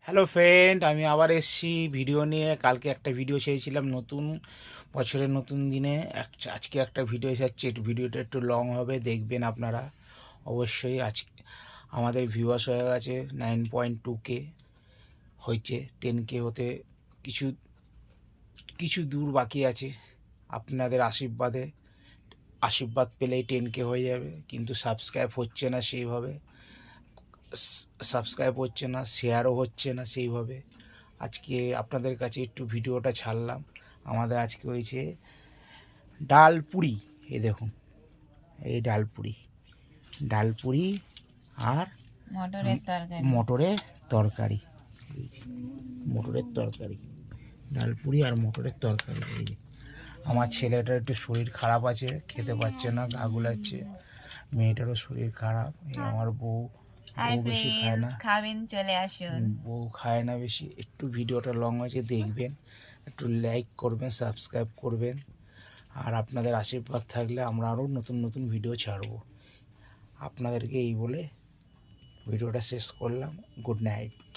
Hello friend, আমি আবার এসেছি ভিডিও নিয়ে। কালকে একটা ভিডিও ছেড়েছিলাম নতুন বছরের নতুন দিনে। আজকে একটা ভিডিও এসেছে। ভিডিওটা একটু লং হবে, দেখবেন আপনারা অবশ্যই। আমাদের ভিউয়ার্স হয়ে গেছে 9.2K, হয়েছে 10K হতে কিছু কিছু দূর বাকি আছে। আপনাদের আশীর্বাদ পেলেই 10K হয়ে যাবে, কিন্তু সাবস্ক্রাইব হচ্ছে না সেইভাবে। সাবস্ক্রাইব হচ্ছে না, শেয়ারও হচ্ছে না সেইভাবে। আজকে আপনাদের কাছে একটু ভিডিওটা ছাড়লাম। আমাদের আজকে হয়েছে ডাল পুরি। এই দেখুন, এই ডাল পুরি আর মটরের তরকারি। এই যে মটরের তরকারি, ডাল পুরি আর মটরের তরকারি। এই যে আমার ছেলেটার একটু শরীর খারাপ আছে, খেতে পাচ্ছে না, গা গুলাচ্ছে। মেয়েটারও শরীর খারাপ। এই আমার বউ বেশি খায় না, খাবেন চলে আসুন। বউ খায় না বেশি। একটু ভিডিওটা লং আছে, দেখবেন, একটু লাইক করবেন, সাবস্ক্রাইব করবেন। আর আপনাদের আশীর্বাদ থাকলে আমরা আরও নতুন নতুন ভিডিও ছাড়বো। আপনাদেরকে এই বলে ভিডিওটা শেষ করলাম। Good night.